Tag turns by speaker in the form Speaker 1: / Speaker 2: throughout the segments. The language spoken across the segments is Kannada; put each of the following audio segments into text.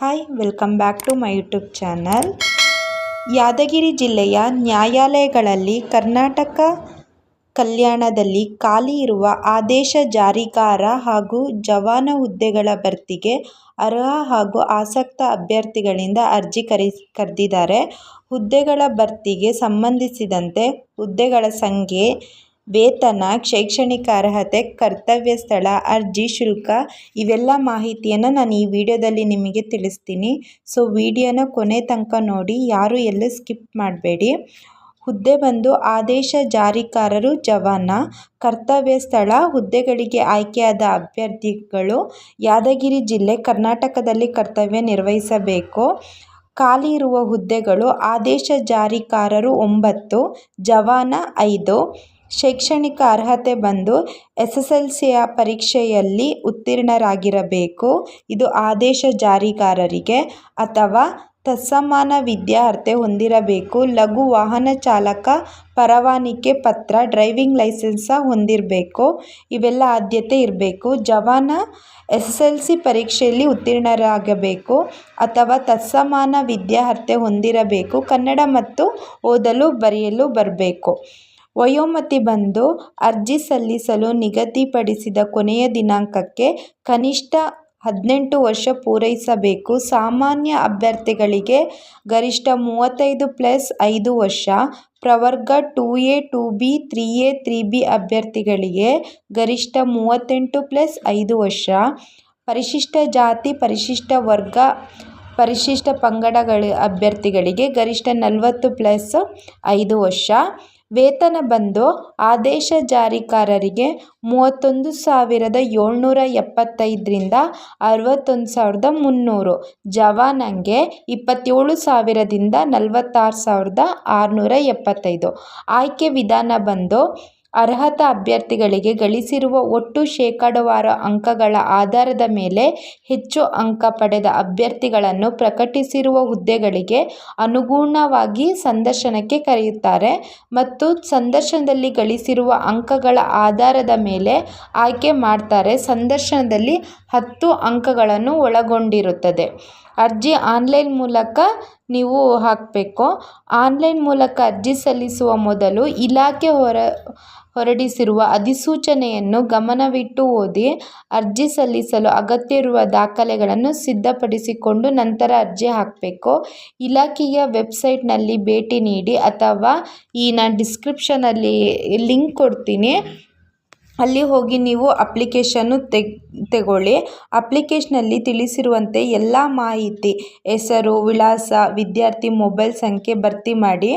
Speaker 1: Hi welcome back to my YouTube channel. Yadgir ಜಿಲ್ಲೆಯ ನ್ಯಾಯಾಲಯಗಳಲ್ಲಿ ಕರ್ನಾಟಕ ಕಲ್ಯಾಣದಲ್ಲಿ ಖಾಲಿ ಇರುವ ಆದೇಶ ಜಾರಿಗಾರ ಹಾಗೂ ಜವಾನ ಹುದ್ದೆಗಳ ಭರ್ತಿಗೆ ಅರ್ಹ ಹಾಗೂ ಆಸಕ್ತ ಅಭ್ಯರ್ಥಿಗಳಿಂದ ಅರ್ಜಿ ಕರೆದಿದ್ದಾರೆ. ಹುದ್ದೆಗಳ ಭರ್ತಿಗೆ ಸಂಬಂಧಿಸಿದಂತೆ ಹುದ್ದೆಗಳ ಸಂಖ್ಯೆ, ವೇತನ, ಶೈಕ್ಷಣಿಕ ಅರ್ಹತೆ, ಕರ್ತವ್ಯ ಸ್ಥಳ, ಅರ್ಜಿ ಶುಲ್ಕ ಇವೆಲ್ಲ ಮಾಹಿತಿಯನ್ನು ನಾನು ಈ ವಿಡಿಯೋದಲ್ಲಿ ನಿಮಗೆ ತಿಳಿಸ್ತೀನಿ. ಸೊ ವಿಡಿಯೋನ ಕೊನೆ ತನಕ ನೋಡಿ, ಯಾರು ಎಲ್ಲೂ ಸ್ಕಿಪ್ ಮಾಡಬೇಡಿ. ಹುದ್ದೆ ಬಂದು ಆದೇಶ ಜಾರಿಗಾರರು ಜವಾನ. ಕರ್ತವ್ಯ ಸ್ಥಳ ಹುದ್ದೆಗಳಿಗೆ ಆಯ್ಕೆಯಾದ ಅಭ್ಯರ್ಥಿಗಳು ಯಾದಗಿರಿ ಜಿಲ್ಲೆ ಕರ್ನಾಟಕದಲ್ಲಿ ಕರ್ತವ್ಯ ನಿರ್ವಹಿಸಬೇಕು. ಖಾಲಿ ಇರುವ ಹುದ್ದೆಗಳು ಆದೇಶ ಜಾರಿಗಾರರು 9, ಜವಾನ 5. ಶೈಕ್ಷಣಿಕ ಅರ್ಹತೆ ಬಂದು SSLCಯ ಪರೀಕ್ಷೆಯಲ್ಲಿ ಉತ್ತೀರ್ಣರಾಗಿರಬೇಕು. ಇದು ಆದೇಶ ಜಾರಿಗಾರರಿಗೆ. ಅಥವಾ ತತ್ಸಮಾನ ವಿದ್ಯಾರ್ಹತೆ ಹೊಂದಿರಬೇಕು. ಲಘು ವಾಹನ ಚಾಲಕ ಪರವಾನಗಿ ಪತ್ರ, ಡ್ರೈವಿಂಗ್ ಲೈಸೆನ್ಸ್ ಹೊಂದಿರಬೇಕು. ಇವೆಲ್ಲ ಆದ್ಯತೆ ಇರಬೇಕು. ಜವಾನ SSLC ಪರೀಕ್ಷೆಯಲ್ಲಿ ಉತ್ತೀರ್ಣರಾಗಬೇಕು ಅಥವಾ ತತ್ಸಮಾನ ವಿದ್ಯಾರ್ಹತೆ ಹೊಂದಿರಬೇಕು. ಕನ್ನಡ ಮತ್ತು ಓದಲು ಬರೆಯಲು ಬರಬೇಕು. ವಯೋಮಿತಿ ಬಂದು ಅರ್ಜಿ ಸಲ್ಲಿಸಲು ನಿಗದಿಪಡಿಸಿದ ಕೊನೆಯ ದಿನಾಂಕಕ್ಕೆ ಕನಿಷ್ಠ 18 ವರ್ಷ ಪೂರೈಸಬೇಕು. ಸಾಮಾನ್ಯ ಅಭ್ಯರ್ಥಿಗಳಿಗೆ ಗರಿಷ್ಠ 35+5 ವರ್ಷ. ಪ್ರವರ್ಗ 2A 2B 3A 3B ಅಭ್ಯರ್ಥಿಗಳಿಗೆ ಗರಿಷ್ಠ 38+5 ವರ್ಷ. ಪರಿಶಿಷ್ಟ ಜಾತಿ, ಪರಿಶಿಷ್ಟ ವರ್ಗ, ಪರಿಶಿಷ್ಟ ಪಂಗಡಗಳ ಅಭ್ಯರ್ಥಿಗಳಿಗೆ ಗರಿಷ್ಠ 40+5 ವರ್ಷ. ವೇತನ ಬಂದು ಆದೇಶ ಜಾರಿಗಾರರಿಗೆ 31,775 ರಿಂದ 61,300. ಜವಾನಂಗೆ 27,000 ದಿಂದ 46,675. ಆಯ್ಕೆ ವಿಧಾನ ಬಂದು ಅರ್ಹತಾ ಅಭ್ಯರ್ಥಿಗಳಿಗೆ ಗಳಿಸಿರುವ ಒಟ್ಟು ಶೇಕಡಾವಾರು ಅಂಕಗಳ ಆಧಾರದ ಮೇಲೆ ಹೆಚ್ಚು ಅಂಕ ಪಡೆದ ಅಭ್ಯರ್ಥಿಗಳನ್ನು ಪ್ರಕಟಿಸಿರುವ ಹುದ್ದೆಗಳಿಗೆ ಅನುಗುಣವಾಗಿ ಸಂದರ್ಶನಕ್ಕೆ ಕರೆಯುತ್ತಾರೆ ಮತ್ತು ಸಂದರ್ಶನದಲ್ಲಿ ಗಳಿಸಿರುವ ಅಂಕಗಳ ಆಧಾರದ ಮೇಲೆ ಆಯ್ಕೆ ಮಾಡ್ತಾರೆ. ಸಂದರ್ಶನದಲ್ಲಿ 10 ಅಂಕಗಳನ್ನು ಒಳಗೊಂಡಿರುತ್ತದೆ. ಅರ್ಜಿ ಆನ್ಲೈನ್ ಮೂಲಕ ನೀವು ಹಾಕಬೇಕು. ಆನ್ಲೈನ್ ಮೂಲಕ ಅರ್ಜಿ ಸಲ್ಲಿಸುವ ಮೊದಲು ಇಲಾಖೆ ಹೊರಡಿಸಿರುವ ಅಧಿಸೂಚನೆಯನ್ನು ಗಮನವಿಟ್ಟು ಓದಿ. ಅರ್ಜಿ ಸಲ್ಲಿಸಲು ಅಗತ್ಯ ಇರುವ ದಾಖಲೆಗಳನ್ನು ಸಿದ್ಧಪಡಿಸಿಕೊಂಡು ನಂತರ ಅರ್ಜಿ ಹಾಕಬೇಕು. ಇಲಾಖೆಯ ವೆಬ್ಸೈಟ್ನಲ್ಲಿ ಭೇಟಿ ನೀಡಿ ಅಥವಾ ನಾನು ಡಿಸ್ಕ್ರಿಪ್ಷನಲ್ಲಿ ಲಿಂಕ್ ಕೊಡ್ತೀನಿ, ಅಲ್ಲಿ ಹೋಗಿ ನೀವು ಅಪ್ಲಿಕೇಶನ್ನು ತೆಗೊಳ್ಳಿ. ಅಪ್ಲಿಕೇಶನಲ್ಲಿ ತಿಳಿಸಿರುವಂತೆ ಎಲ್ಲ ಮಾಹಿತಿ, ಹೆಸರು, ವಿಳಾಸ, ವಿದ್ಯಾರ್ಥಿ ಮೊಬೈಲ್ ಸಂಖ್ಯೆ ಭರ್ತಿ ಮಾಡಿ.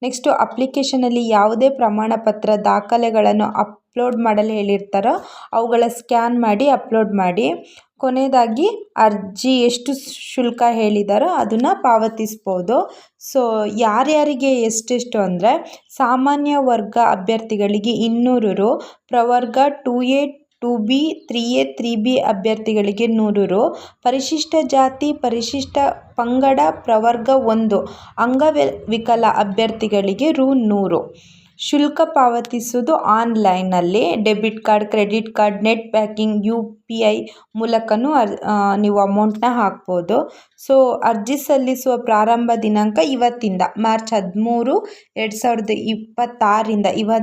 Speaker 1: ನೆಕ್ಸ್ಟು ಅಪ್ಲಿಕೇಶನಲ್ಲಿ ಯಾವುದೇ ಪ್ರಮಾಣ ಪತ್ರ ದಾಖಲೆಗಳನ್ನು ಅಪ್ಲೋಡ್ ಮಾಡಲು ಹೇಳಿರ್ತಾರೋ ಅವುಗಳ ಸ್ಕ್ಯಾನ್ ಮಾಡಿ ಅಪ್ಲೋಡ್ ಮಾಡಿ. ಕೊನೆಯದಾಗಿ ಅರ್ಜಿ ಎಷ್ಟು ಶುಲ್ಕ ಹೇಳಿದಾರೋ ಅದನ್ನು ಪಾವತಿಸ್ಬೋದು. ಸೊ ಯಾರ್ಯಾರಿಗೆ ಎಷ್ಟೆಷ್ಟು ಅಂದರೆ, ಸಾಮಾನ್ಯ ವರ್ಗ ಅಭ್ಯರ್ಥಿಗಳಿಗೆ 200 ರು, ಪ್ರವರ್ಗ 2A 2B 3A 3B ಅಭ್ಯರ್ಥಿಗಳಿಗೆ 100 ರು, ಪರಿಶಿಷ್ಟ ಜಾತಿ, ಪರಿಶಿಷ್ಟ ಪಂಗಡ, ಪ್ರವರ್ಗ 1 ಅಂಗವಿಕಲ ಅಭ್ಯರ್ಥಿಗಳಿಗೆ Rs. 100. ಶುಲ್ಕ ಪಾವತಿಸುವುದು ಆನ್ಲೈನಲ್ಲಿ debit card, credit card, net banking, UPI ಮೂಲಕನೂ ನೀವು ಅಮೌಂಟನ್ನ ಹಾಕ್ಬೋದು. ಸೊ ಅರ್ಜಿ ಸಲ್ಲಿಸುವ ಪ್ರಾರಂಭ ದಿನಾಂಕ ಇವತ್ತಿಂದ ಮಾರ್ಚ್ 13, 2026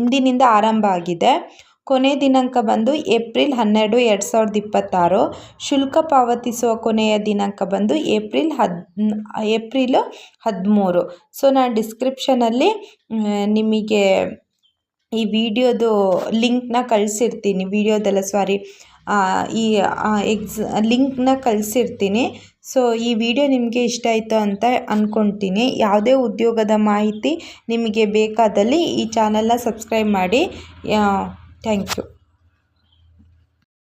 Speaker 1: ಇಂದಿನಿಂದ ಆರಂಭ ಆಗಿದೆ. ಕೊನೆಯ ದಿನಾಂಕ ಬಂದು ಏಪ್ರಿಲ್ 12, 2026. ಶುಲ್ಕ ಪಾವತಿಸುವ ಕೊನೆಯ ದಿನಾಂಕ ಬಂದು ಏಪ್ರಿಲ್ 13. ಸೊ ನಾನು ಡಿಸ್ಕ್ರಿಪ್ಷನಲ್ಲಿ ನಿಮಗೆ ಈ ವಿಡಿಯೋದು ಲಿಂಕ್ನ ಕಳಿಸಿರ್ತೀನಿ. ಲಿಂಕ್ನ ಕಳಿಸಿರ್ತೀನಿ. ಸೊ ಈ ವಿಡಿಯೋ ನಿಮಗೆ ಇಷ್ಟ ಆಯಿತು ಅಂತ ಅಂದ್ಕೊಳ್ತೀನಿ. ಯಾವುದೇ ಉದ್ಯೋಗದ ಮಾಹಿತಿ ನಿಮಗೆ ಬೇಕಾದಲ್ಲಿ ಈ ಚಾನಲ್ನ ಸಬ್ಸ್ಕ್ರೈಬ್ ಮಾಡಿ. Thank you.